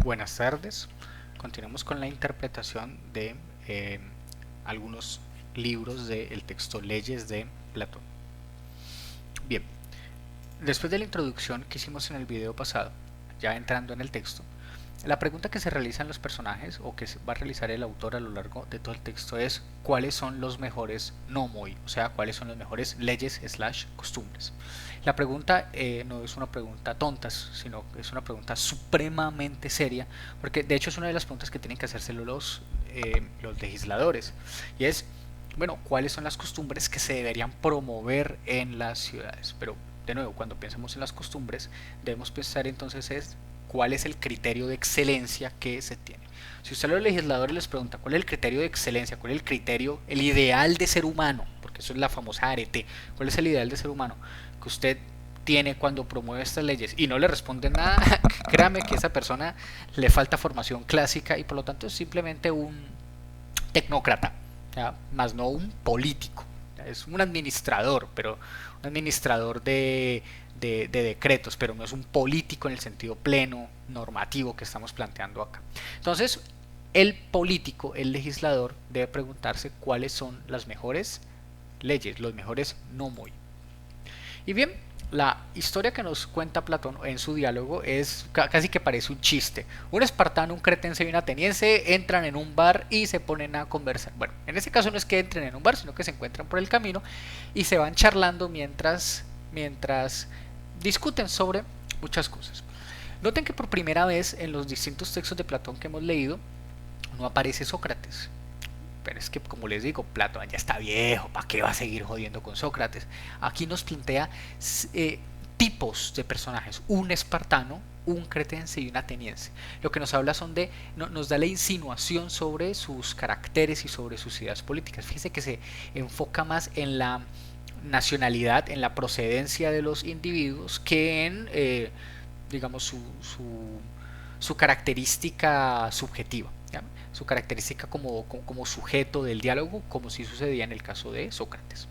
Buenas tardes. Continuamos con la interpretación de algunos libros del texto Leyes de Platón. Bien, después de la introducción que hicimos en el video pasado, ya entrando en el texto, la pregunta que se realizan los personajes o que va a realizar el autor a lo largo de todo el texto es cuáles son los mejores nomoi, o sea, cuáles son las mejores leyes slash costumbres. La pregunta no es una pregunta tonta, sino que es una pregunta supremamente seria, porque de hecho es una de las preguntas que tienen que hacerse los legisladores, y es, bueno, ¿cuáles son las costumbres que se deberían promover en las ciudades? Pero, de nuevo, cuando pensamos en las costumbres, debemos pensar entonces es cuál es el criterio de excelencia que se tiene. Si usted a los legisladores les pregunta cuál es el criterio de excelencia, cuál es el criterio, el ideal de ser humano, porque eso es la famosa arete, cuál es el ideal de ser humano que usted tiene cuando promueve estas leyes y no le responden nada, créame que a esa persona le falta formación clásica y por lo tanto es simplemente un tecnócrata, ¿ya? Más no un político. ¿Ya? Es un administrador, pero un administrador de decretos, pero no es un político en el sentido pleno, normativo que estamos planteando acá. Entonces, el político, el legislador, debe preguntarse cuáles son las mejores leyes, los mejores nomoi. Y bien, la historia que nos cuenta Platón en su diálogo es casi que parece un chiste. Un espartano, un cretense y un ateniense entran en un bar y se ponen a conversar. Bueno, en este caso no es que entren en un bar, sino que se encuentran por el camino y se van charlando mientras discuten sobre muchas cosas. Noten que por primera vez en los distintos textos de Platón que hemos leído no aparece Sócrates. Pero es que, como les digo, Platón ya está viejo, ¿para qué va a seguir jodiendo con Sócrates? Aquí nos plantea tipos de personajes, un espartano, un cretense y un ateniense. Lo que nos habla nos da la insinuación sobre sus caracteres y sobre sus ideas políticas. Fíjense que se enfoca más en la nacionalidad, en la procedencia de los individuos que en, digamos, su característica subjetiva, ¿ya? Su característica como sujeto del diálogo, como si sucedía en el caso de Sócrates.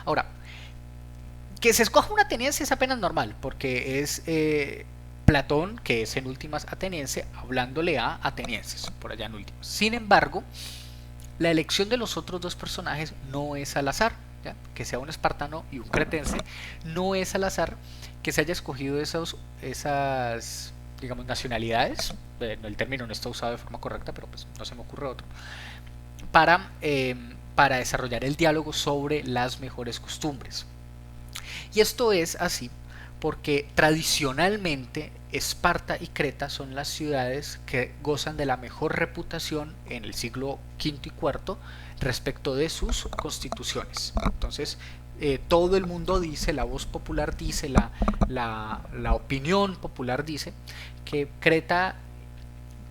Ahora, que se escoja un ateniense es apenas normal, porque es Platón, que es en últimas ateniense, hablándole a atenienses, por allá en últimas. Sin embargo, la elección de los otros dos personajes no es al azar, ¿ya? Que sea un espartano y un cretense, no es al azar que se haya escogido esas digamos, nacionalidades, el término no está usado de forma correcta, pero pues no se me ocurre otro, para desarrollar el diálogo sobre las mejores costumbres. Y esto es así porque tradicionalmente Esparta y Creta son las ciudades que gozan de la mejor reputación en el siglo V y IV respecto de sus constituciones. Entonces, todo el mundo dice, la voz popular dice, la opinión popular dice que Creta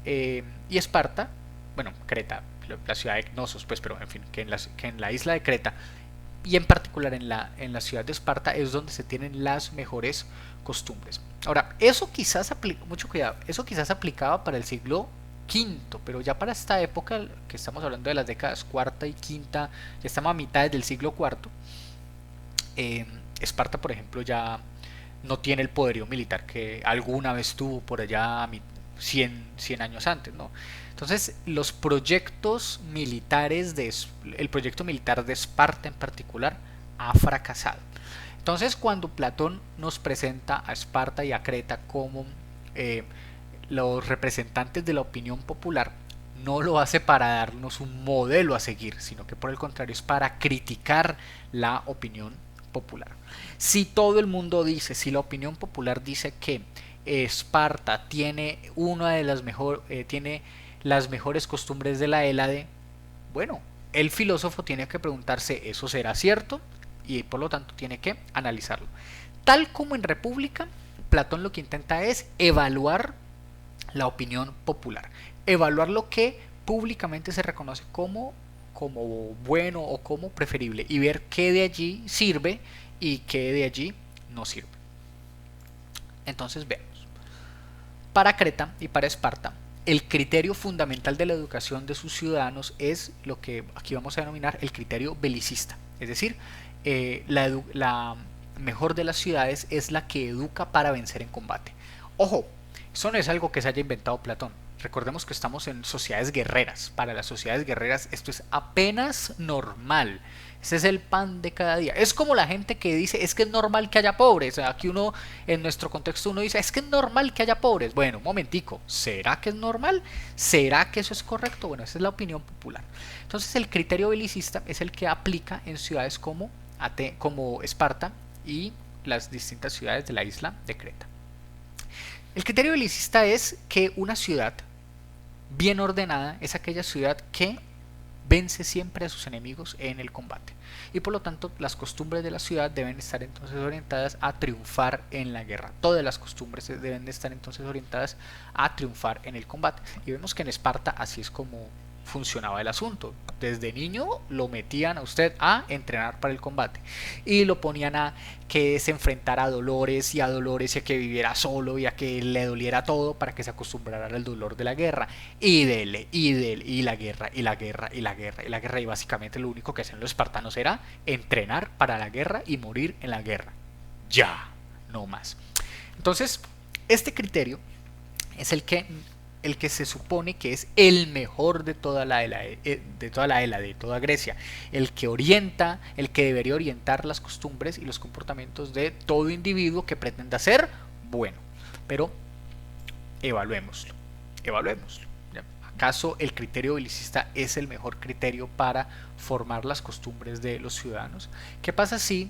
y Esparta, bueno, Creta, la ciudad de Knossos, pues, pero en fin, que en la isla de Creta y en particular en la ciudad de Esparta es donde se tienen las mejores costumbres. Ahora, eso quizás mucho cuidado, eso quizás aplicaba para el siglo quinto, pero ya para esta época, que estamos hablando de las décadas cuarta y quinta, ya estamos a mitad del siglo cuarto, Esparta, por ejemplo, ya no tiene el poderío militar que alguna vez tuvo por allá 100 años antes, ¿no? Entonces, los proyectos militares, el proyecto militar de Esparta en particular, ha fracasado. Entonces, cuando Platón nos presenta a Esparta y a Creta como los representantes de la opinión popular, no lo hace para darnos un modelo a seguir, sino que por el contrario es para criticar la opinión popular. Si todo el mundo dice, si la opinión popular dice que Esparta tiene tiene las mejores costumbres de la Hélade, bueno, el filósofo tiene que preguntarse, ¿eso será cierto? Y por lo tanto tiene que analizarlo. Tal como en República, Platón lo que intenta es evaluar la opinión popular, evaluar lo que públicamente se reconoce como bueno o como preferible y ver qué de allí sirve y qué de allí no sirve. Entonces veamos. Para Creta y para Esparta, el criterio fundamental de la educación de sus ciudadanos es lo que aquí vamos a denominar el criterio belicista. Es decir, la mejor de las ciudades es la que educa para vencer en combate. Ojo, Eso no es algo que se haya inventado Platón. Recordemos que estamos en sociedades guerreras. Para las sociedades guerreras esto es apenas normal. Ese es el pan de cada día. Es como la gente que dice, es que es normal que haya pobres. Aquí uno, en nuestro contexto, uno dice, es que es normal que haya pobres. Bueno, un momentico, ¿será que es normal? ¿Será que eso es correcto? Bueno, esa es la opinión popular. Entonces el criterio belicista es el que aplica en ciudades como Esparta y las distintas ciudades de la isla de Creta. El criterio belicista es que una ciudad bien ordenada es aquella ciudad que vence siempre a sus enemigos en el combate. Y por lo tanto, las costumbres de la ciudad deben estar entonces orientadas a triunfar en la guerra. Todas las costumbres deben estar entonces orientadas a triunfar en el combate. Y vemos que en Esparta así es como funcionaba el asunto. Desde niño lo metían a usted a entrenar para el combate y lo ponían a que se enfrentara a dolores y a a que viviera solo y a que le doliera todo para que se acostumbrara al dolor de la guerra y y la guerra y la guerra y la guerra y la guerra, y básicamente lo único que hacían los espartanos era entrenar para la guerra y morir en la guerra. Ya, no más. Entonces, este criterio es el que se supone que es el mejor de toda de toda Grecia, el que orienta, el que debería orientar las costumbres y los comportamientos de todo individuo que pretenda ser bueno. Pero evaluémoslo, evaluémoslo. ¿Acaso el criterio belicista es el mejor criterio para formar las costumbres de los ciudadanos? ¿Qué pasa si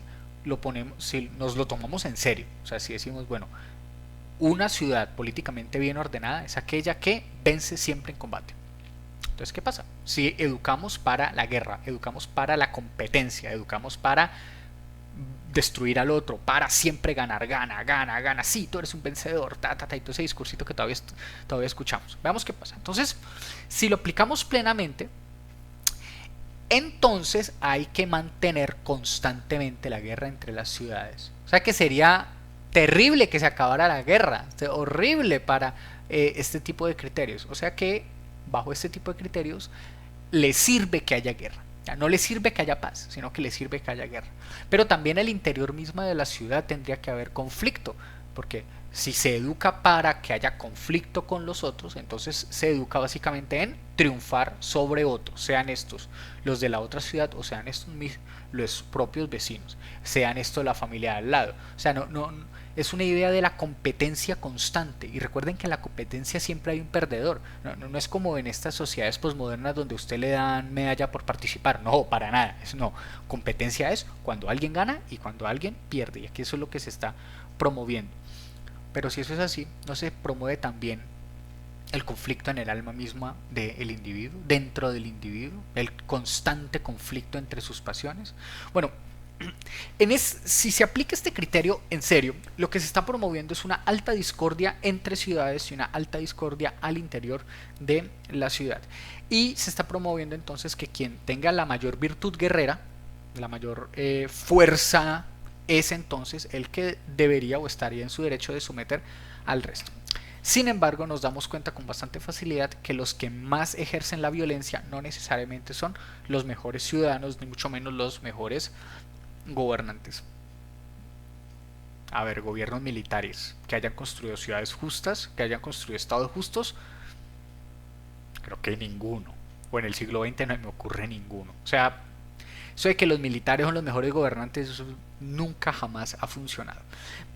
si nos lo tomamos en serio? O sea, si decimos, bueno, una ciudad políticamente bien ordenada es aquella que vence siempre en combate. Entonces, ¿qué pasa? Si educamos para la guerra, educamos para la competencia, educamos para destruir al otro, para siempre ganar, gana, gana, gana, sí, tú eres un vencedor, y todo ese discursito que todavía escuchamos. Veamos qué pasa. Entonces, si lo aplicamos plenamente, entonces hay que mantener constantemente la guerra entre las ciudades. O sea que sería terrible que se acabara la guerra, horrible para este tipo de criterios. O sea que bajo este tipo de criterios le sirve que haya guerra. Ya, no le sirve que haya paz, sino que le sirve que haya guerra. Pero también el interior mismo de la ciudad tendría que haber conflicto, porque si se educa para que haya conflicto con los otros, entonces se educa básicamente en triunfar sobre otros, sean estos los de la otra ciudad o sean estos los propios vecinos, sean estos la familia de al lado. O sea, no es una idea de la competencia constante. Y recuerden que en la competencia siempre hay un perdedor. No es como en estas sociedades posmodernas donde usted le dan medalla por participar. No, para nada. No. Competencia es cuando alguien gana y cuando alguien pierde. Y aquí eso es lo que se está promoviendo. Pero si eso es así, no se promueve también el conflicto en el alma misma del individuo, dentro del individuo, el constante conflicto entre sus pasiones. Bueno, si se aplica este criterio en serio, lo que se está promoviendo es una alta discordia entre ciudades y una alta discordia al interior de la ciudad. Y se está promoviendo entonces que quien tenga la mayor virtud guerrera, la mayor fuerza, es entonces el que debería o estaría en su derecho de someter al resto. Sin embargo, nos damos cuenta con bastante facilidad que los que más ejercen la violencia no necesariamente son los mejores ciudadanos, ni mucho menos los mejores gobernantes. A ver, gobiernos militares que hayan construido ciudades justas, que hayan construido estados justos, creo que ninguno. O en el siglo XX no me ocurre ninguno. O sea, eso de que los militares son los mejores gobernantes, eso nunca jamás ha funcionado.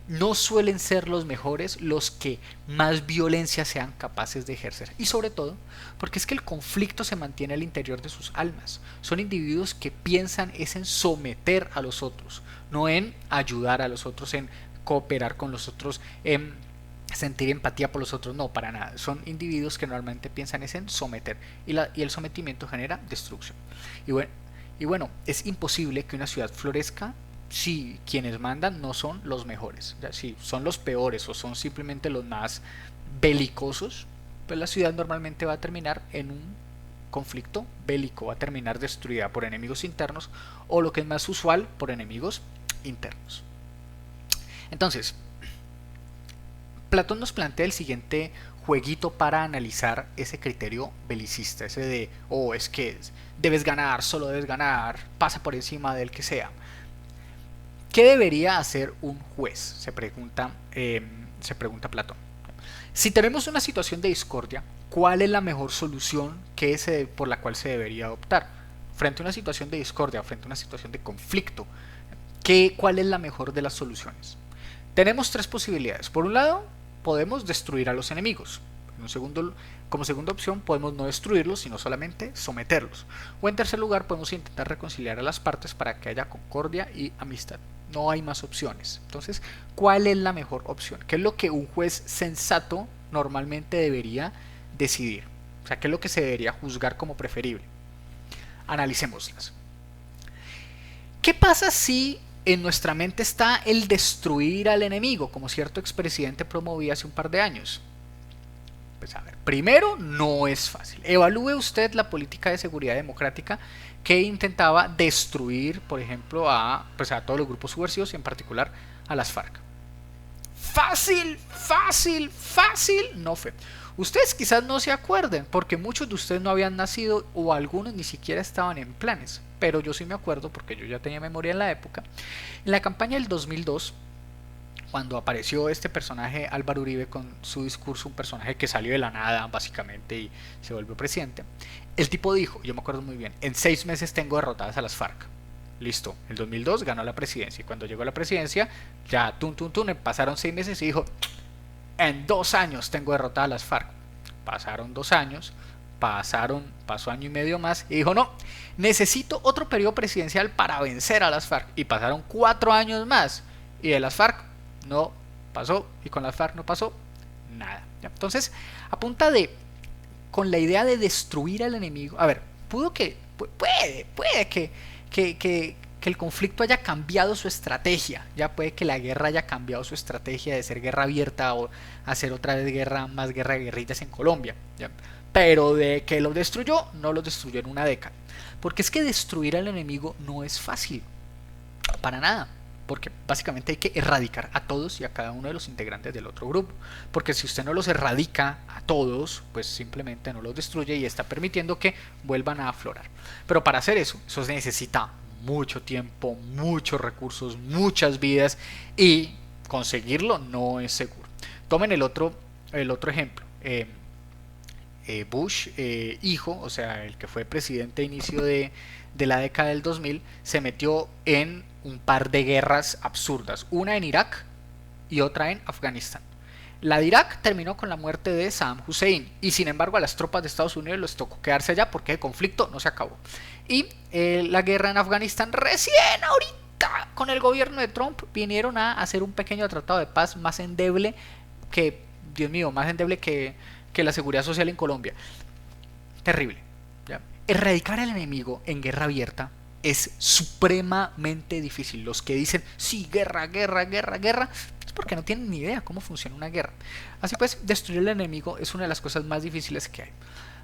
No suelen ser los mejores los que más violencia sean capaces de ejercer. Y sobre todo, porque es que el conflicto se mantiene al interior de sus almas. Son individuos que piensan es en someter a los otros, no en ayudar a los otros, en cooperar con los otros, en sentir empatía por los otros. No, para nada. Son individuos que normalmente piensan es en someter. Y el sometimiento genera destrucción. Y bueno, es imposible que una ciudad florezca si quienes mandan no son los mejores. Ya, si son los peores o son simplemente los más belicosos, pues la ciudad normalmente va a terminar en un conflicto bélico, va a terminar destruida por enemigos internos o, lo que es más usual, por enemigos internos. Entonces, Platón nos plantea el siguiente jueguito para analizar ese criterio belicista, ese de, oh, es que debes ganar, solo debes ganar, pasa por encima del que sea. ¿Qué debería hacer un juez? Se pregunta Platón. Si tenemos una situación de discordia, ¿cuál es la mejor solución por la cual se debería adoptar? Frente a una situación de discordia, frente a una situación de conflicto, ¿cuál es la mejor de las soluciones? Tenemos tres posibilidades. Por un lado, podemos destruir a los enemigos. Como segunda opción, podemos no destruirlos, sino solamente someterlos. O en tercer lugar, podemos intentar reconciliar a las partes para que haya concordia y amistad. No hay más opciones. Entonces, ¿cuál es la mejor opción? ¿Qué es lo que un juez sensato normalmente debería decidir? O sea, ¿qué es lo que se debería juzgar como preferible? Analicémoslas. ¿Qué pasa si en nuestra mente está el destruir al enemigo, como cierto expresidente promovía hace un par de años? Pues a ver, primero, no es fácil. Evalúe usted la política de seguridad democrática que intentaba destruir, por ejemplo, a todos los grupos subversivos y en particular a las FARC. Fácil, fácil, fácil no fue. Ustedes quizás no se acuerden porque muchos de ustedes no habían nacido o algunos ni siquiera estaban en planes, pero yo sí me acuerdo porque yo ya tenía memoria en la época. En la campaña del 2002, cuando apareció este personaje Álvaro Uribe con su discurso, un personaje que salió de la nada básicamente y se volvió presidente, el tipo dijo, yo me acuerdo muy bien, en 6 meses tengo derrotadas a las FARC. Listo, en 2002 ganó la presidencia y cuando llegó a la presidencia ya pasaron 6 meses y dijo, en 2 años tengo derrotadas a las FARC. Pasaron 2 años, pasó año y medio más y dijo, no, necesito otro periodo presidencial para vencer a las FARC. Y pasaron 4 años más y de las FARC no pasó y con las FARC no pasó nada. Entonces, a punta de, con la idea de destruir al enemigo, a ver, puede que el conflicto haya cambiado su estrategia, ya puede que la guerra haya cambiado su estrategia de ser guerra abierta o hacer otra vez más guerra de guerrillas en Colombia, ¿ya? Pero de que lo destruyó, no lo destruyó en una década, porque es que destruir al enemigo no es fácil, para nada, porque básicamente hay que erradicar a todos y a cada uno de los integrantes del otro grupo, porque si usted no los erradica a todos, pues simplemente no los destruye y está permitiendo que vuelvan a aflorar. Pero para hacer eso se necesita mucho tiempo, muchos recursos, muchas vidas y conseguirlo no es seguro. Tomen el otro ejemplo. Bush, hijo, o sea, el que fue presidente a inicio de la década del 2000, se metió en un par de guerras absurdas, una en Irak y otra en Afganistán. La de Irak terminó con la muerte de Saddam Hussein y sin embargo a las tropas de Estados Unidos les tocó quedarse allá porque el conflicto no se acabó. Y la guerra en Afganistán recién ahorita con el gobierno de Trump vinieron a hacer un pequeño tratado de paz más endeble que, Dios mío, más endeble que la seguridad social en Colombia. Terrible. ¿Ya? Erradicar al enemigo en guerra abierta es supremamente difícil. Los que dicen, sí, guerra, es porque no tienen ni idea cómo funciona una guerra. Así pues, destruir al enemigo es una de las cosas más difíciles que hay.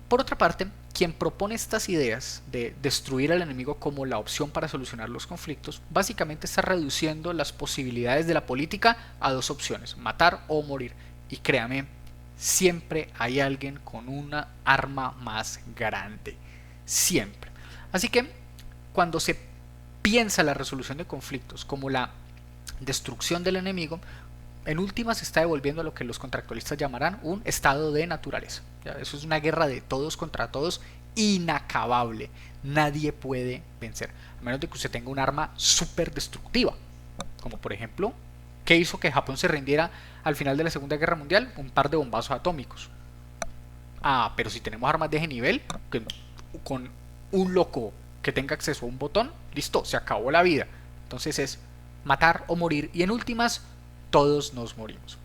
Por otra parte, quien propone estas ideas de destruir al enemigo como la opción para solucionar los conflictos, básicamente está reduciendo las posibilidades de la política a 2 opciones, matar o morir. Y créame, siempre hay alguien con una arma más grande. Siempre. Así que, cuando se piensa la resolución de conflictos como la destrucción del enemigo, en última se está devolviendo a lo que los contractualistas llamarán un estado de naturaleza. ¿Ya? Eso es una guerra de todos contra todos inacabable. Nadie puede vencer, a menos de que usted tenga un arma súper destructiva, como por ejemplo, ¿qué hizo que Japón se rindiera al final de la Segunda Guerra Mundial? Un par de bombazos atómicos. Pero si tenemos armas de ese nivel, con un loco que tenga acceso a un botón, listo, se acabó la vida. Entonces es matar o morir y en últimas todos nos morimos.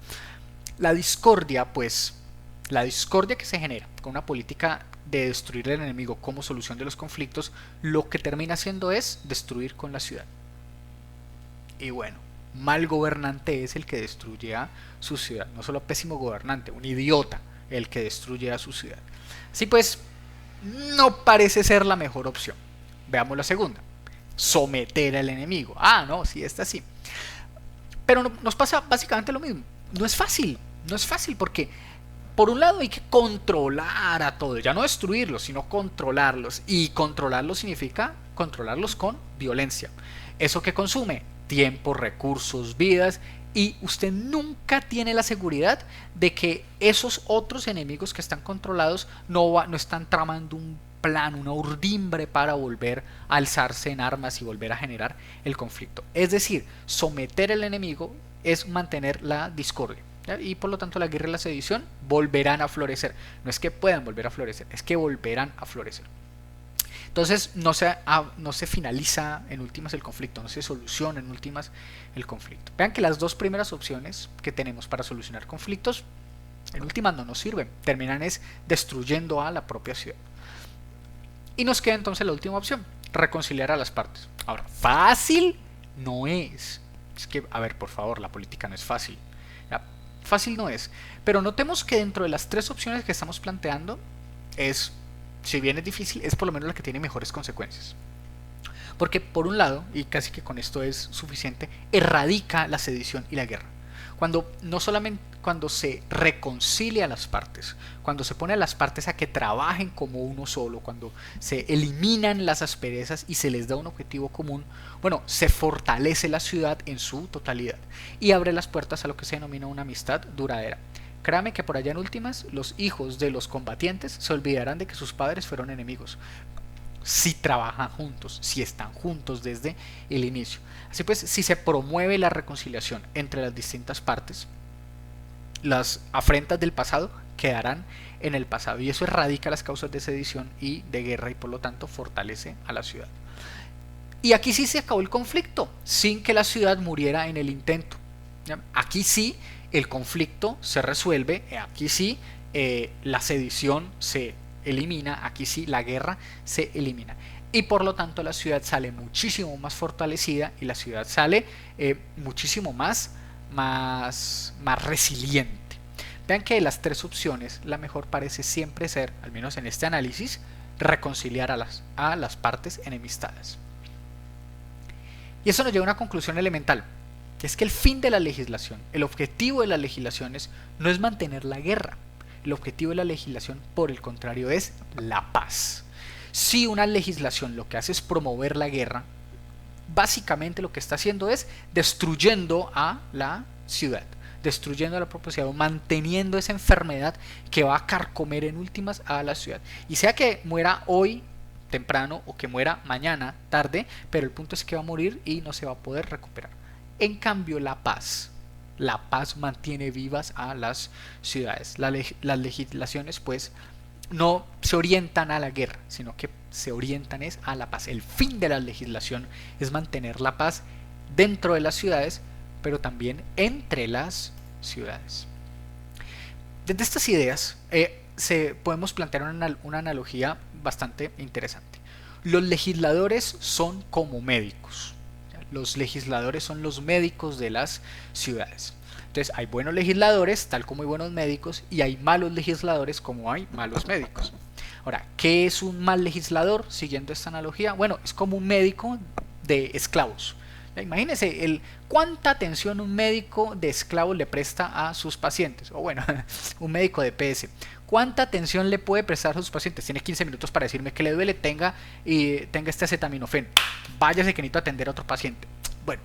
La discordia que se genera con una política de destruir al enemigo como solución de los conflictos, lo que termina haciendo es destruir con la ciudad. Y bueno, mal gobernante es el que destruye a su ciudad, no solo pésimo gobernante, un idiota el que destruye a su ciudad. Así pues, no parece ser la mejor opción. Veamos la segunda, someter al enemigo. No, sí, esta sí. Pero nos pasa básicamente lo mismo. No es fácil porque por un lado hay que controlar a todos, ya no destruirlos, sino controlarlos. Y controlarlos significa controlarlos con violencia. ¿Eso qué consume? tiempo, recursos, vidas, y usted nunca tiene la seguridad de que esos otros enemigos que están controlados no están tramando un plan, una urdimbre para volver a alzarse en armas y volver a generar el conflicto. Es decir, someter al enemigo es mantener la discordia, ¿ya? Y por lo tanto la guerra y la sedición volverán a florecer. No es que puedan volver a florecer, es que volverán a florecer. Entonces no se finaliza en últimas el conflicto, no se soluciona en últimas el conflicto. Vean que las dos primeras opciones que tenemos para solucionar conflictos en últimas no nos sirven, terminan es destruyendo a la propia ciudad. Y nos queda entonces la última opción, reconciliar a las partes. Ahora, fácil no es. Es que, a ver, por favor, la política no es fácil. Ya, fácil no es. Pero notemos que dentro de las tres opciones que estamos planteando es, si bien es difícil, es por lo menos la que tiene mejores consecuencias. Porque por un lado, y casi que con esto es suficiente, erradica la sedición y la guerra. Cuando no solamente cuando se reconcilia a las partes, cuando se pone a las partes a que trabajen como uno solo, cuando se eliminan las asperezas y se les da un objetivo común, bueno, se fortalece la ciudad en su totalidad y abre las puertas a lo que se denomina una amistad duradera. Créame que por allá en últimas, los hijos de los combatientes se olvidarán de que sus padres fueron enemigos, si trabajan juntos, si están juntos desde el inicio. Así pues, si se promueve la reconciliación entre las distintas partes, las afrentas del pasado quedarán en el pasado y eso erradica las causas de sedición y de guerra y por lo tanto fortalece a la ciudad. Y aquí sí se acabó el conflicto, sin que la ciudad muriera en el intento. Aquí sí el conflicto se resuelve, aquí sí la sedición se elimina, aquí sí la guerra se elimina. Y por lo tanto la ciudad sale muchísimo más fortalecida y la ciudad sale muchísimo más resiliente. Vean que de las tres opciones la mejor parece siempre ser, al menos en este análisis, reconciliar a las partes enemistadas. Y eso nos lleva a una conclusión elemental, que es que el fin de la legislación, el objetivo de las legislaciones no es mantener la guerra. El objetivo de la legislación, por el contrario, es la paz. Si una legislación lo que hace es promover la guerra, básicamente lo que está haciendo es destruyendo a la ciudad, destruyendo a la propia ciudad, manteniendo esa enfermedad que va a carcomer en últimas a la ciudad. Y sea que muera hoy temprano o que muera mañana tarde, pero el punto es que va a morir y no se va a poder recuperar. En cambio, la paz mantiene vivas a las ciudades. Las legislaciones pues no se orientan a la guerra, sino que se orientan es a la paz. El fin de la legislación es mantener la paz dentro de las ciudades, pero también entre las ciudades. Desde estas ideas podemos plantear una analogía bastante interesante. Los legisladores son como médicos. Los legisladores son los médicos de las ciudades. Entonces hay buenos legisladores, tal como hay buenos médicos, y hay malos legisladores como hay malos médicos. Ahora, ¿qué es un mal legislador? Siguiendo esta analogía, bueno, es como un médico de esclavos. Imagínense cuánta atención un médico de esclavos le presta a sus pacientes. O bueno, un médico de PS. ¿Cuánta atención le puede prestar a sus pacientes? Tiene 15 minutos para decirme que le duele, tenga este acetaminofén. Váyase que necesito atender a otro paciente. Bueno,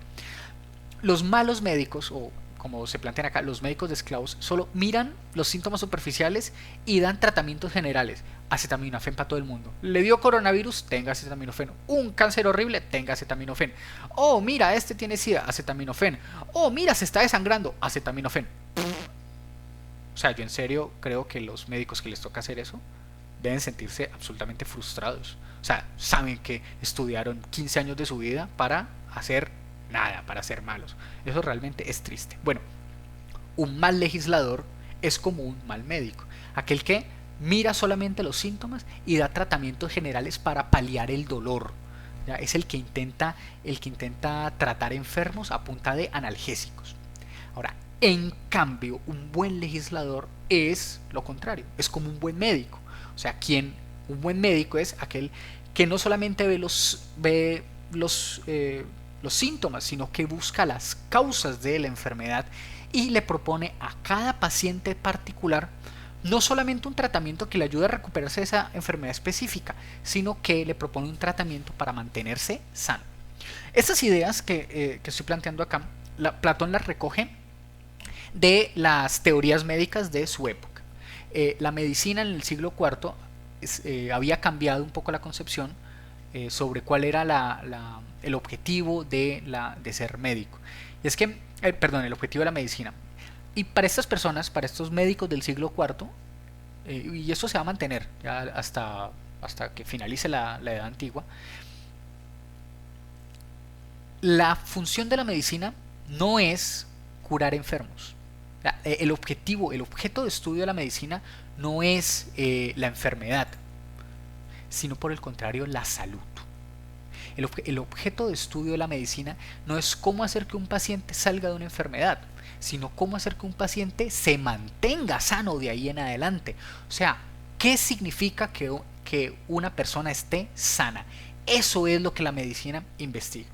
los malos médicos, o como se plantean acá, los médicos de esclavos, solo miran los síntomas superficiales y dan tratamientos generales. Acetaminofén para todo el mundo. Le dio coronavirus, tenga acetaminofén. Un cáncer horrible, tenga acetaminofén. Oh, mira, este tiene SIDA, acetaminofén. Oh, mira, se está desangrando, acetaminofén. O sea, yo en serio creo que los médicos que les toca hacer eso deben sentirse absolutamente frustrados. O sea, saben que estudiaron 15 años de su vida para hacer nada, para ser malos. Eso realmente es triste. Bueno, un mal legislador es como un mal médico. Aquel que mira solamente los síntomas y da tratamientos generales para paliar el dolor. ¿Ya? Es el que intenta tratar enfermos a punta de analgésicos. Ahora, en cambio, un buen legislador es lo contrario, es como un buen médico. O sea, un buen médico es aquel que no solamente ve los síntomas, sino que busca las causas de la enfermedad y le propone a cada paciente particular no solamente un tratamiento que le ayude a recuperarse de esa enfermedad específica, sino que le propone un tratamiento para mantenerse sano. Estas ideas que estoy planteando acá, Platón las recoge de las teorías médicas de su época. La medicina en el siglo IV había cambiado un poco la concepción sobre cuál era el objetivo de ser médico. Y es que, perdón, el objetivo de la medicina. Y para estas personas, para estos médicos del siglo IV, y esto se va a mantener ya hasta que finalice la Edad Antigua, la función de la medicina no es curar enfermos. El objetivo, el objeto de estudio de la medicina no es la enfermedad, sino por el contrario la salud. El objeto de estudio de la medicina no es cómo hacer que un paciente salga de una enfermedad, sino cómo hacer que un paciente se mantenga sano de ahí en adelante. O sea, ¿qué significa que una persona esté sana? Eso es lo que la medicina investiga.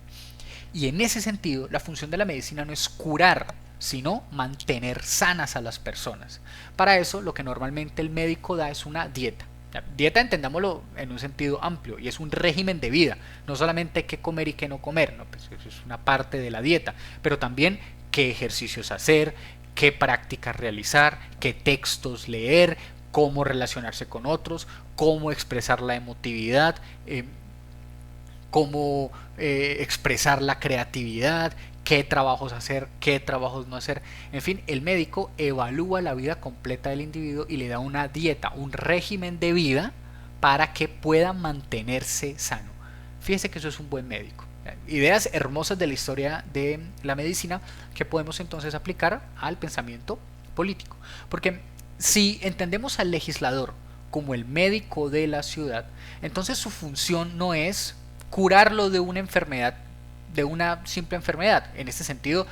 Y en ese sentido, la función de la medicina no es curar, sino mantener sanas a las personas. Para eso, lo que normalmente el médico da es una dieta. Dieta, entendámoslo en un sentido amplio, y es un régimen de vida, no solamente qué comer y qué no comer, no, pues eso es una parte de la dieta, pero también qué ejercicios hacer, qué prácticas realizar, qué textos leer, cómo relacionarse con otros, cómo expresar la emotividad, cómo expresar la creatividad, qué trabajos hacer, qué trabajos no hacer. En fin, el médico evalúa la vida completa del individuo y le da una dieta, un régimen de vida para que pueda mantenerse sano. Fíjese que eso es un buen médico. Ideas hermosas de la historia de la medicina que podemos entonces aplicar al pensamiento político. Porque si entendemos al legislador como el médico de la ciudad, entonces su función no es curarlo de una enfermedad, de una simple enfermedad. En este sentido,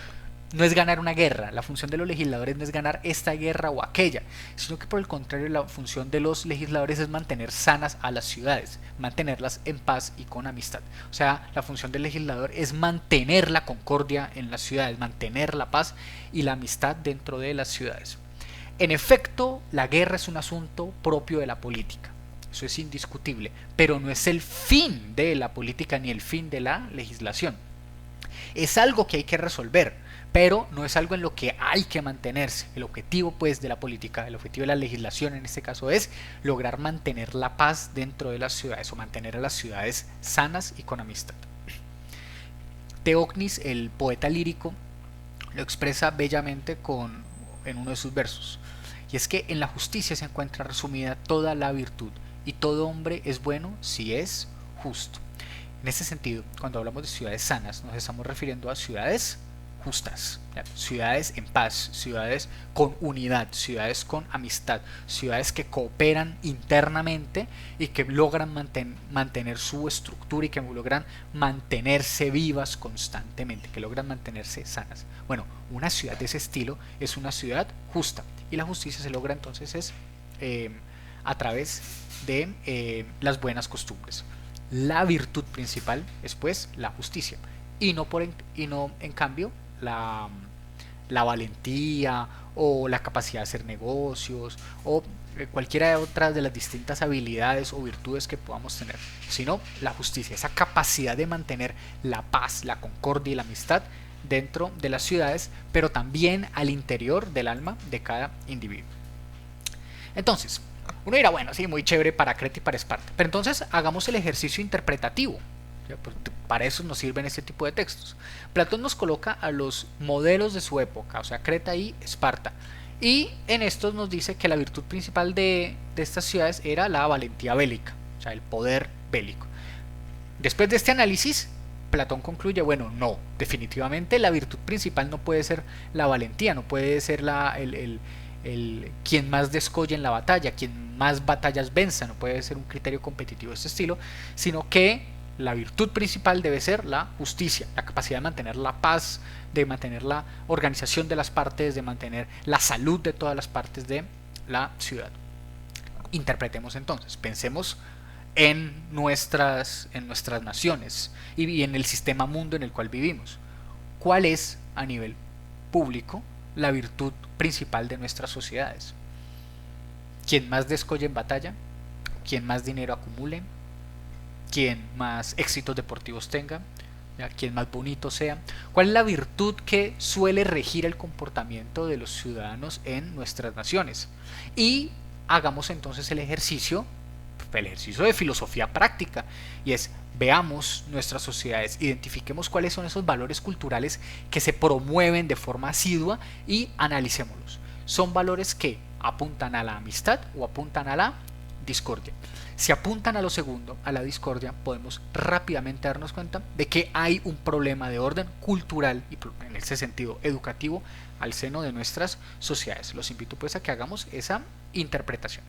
no es ganar una guerra. La función de los legisladores no es ganar esta guerra o aquella, sino que por el contrario, la función de los legisladores es mantener sanas a las ciudades, mantenerlas en paz y con amistad. O sea, la función del legislador es mantener la concordia en las ciudades, mantener la paz y la amistad dentro de las ciudades. En efecto, la guerra es un asunto propio de la política. Eso es indiscutible, pero no es el fin de la política ni el fin de la legislación. Es algo que hay que resolver, pero no es algo en lo que hay que mantenerse. El objetivo pues de la política, el objetivo de la legislación en este caso es lograr mantener la paz dentro de las ciudades o mantener a las ciudades sanas y con amistad. Teognis, el poeta lírico, lo expresa bellamente en uno de sus versos. Y es que en la justicia se encuentra resumida toda la virtud, y todo hombre es bueno si es justo. En este sentido, cuando hablamos de ciudades sanas, nos estamos refiriendo a ciudades justas, ciudades en paz, ciudades con unidad, ciudades con amistad, ciudades que cooperan internamente y que logran mantener su estructura y que logran mantenerse vivas constantemente, que logran mantenerse sanas. Bueno, una ciudad de ese estilo es una ciudad justa, y la justicia se logra entonces a través de las buenas costumbres. La virtud principal es pues la justicia, y no en cambio la valentía o la capacidad de hacer negocios o cualquiera de otras de las distintas habilidades o virtudes que podamos tener, sino la justicia, esa capacidad de mantener la paz, la concordia y la amistad dentro de las ciudades, pero también al interior del alma de cada individuo. Entonces, uno dirá, bueno, sí, muy chévere para Creta y para Esparta, pero entonces hagamos el ejercicio interpretativo. Para eso nos sirven este tipo de textos. Platón nos coloca a los modelos de su época, o sea, Creta y Esparta, y en estos nos dice que la virtud principal de estas ciudades era la valentía bélica, o sea, el poder bélico. Después de este análisis, Platón concluye, bueno, no, definitivamente la virtud principal no puede ser la valentía, no puede ser quien más descolle en la batalla, quien más batallas venza, no puede ser un criterio competitivo de este estilo, sino que la virtud principal debe ser la justicia, la capacidad de mantener la paz, de mantener la organización de las partes, de mantener la salud de todas las partes de la ciudad. Interpretemos entonces, pensemos en nuestras naciones y en el sistema mundo en el cual vivimos. ¿Cuál es, a nivel público, la virtud principal de nuestras sociedades? ¿Quién más descolle en batalla? ¿Quién más dinero acumule? ¿Quién más éxitos deportivos tenga? ¿ya? Quien más bonito sea. ¿Cuál es la virtud que suele regir el comportamiento de los ciudadanos en nuestras naciones? Y hagamos entonces el ejercicio de filosofía práctica, y es: veamos nuestras sociedades, identifiquemos cuáles son esos valores culturales que se promueven de forma asidua y analicémoslos. ¿Son valores que apuntan a la amistad o apuntan a la discordia? Si apuntan a lo segundo, a la discordia, podemos rápidamente darnos cuenta de que hay un problema de orden cultural y, en ese sentido, educativo al seno de nuestras sociedades. Los invito pues a que hagamos esa interpretación.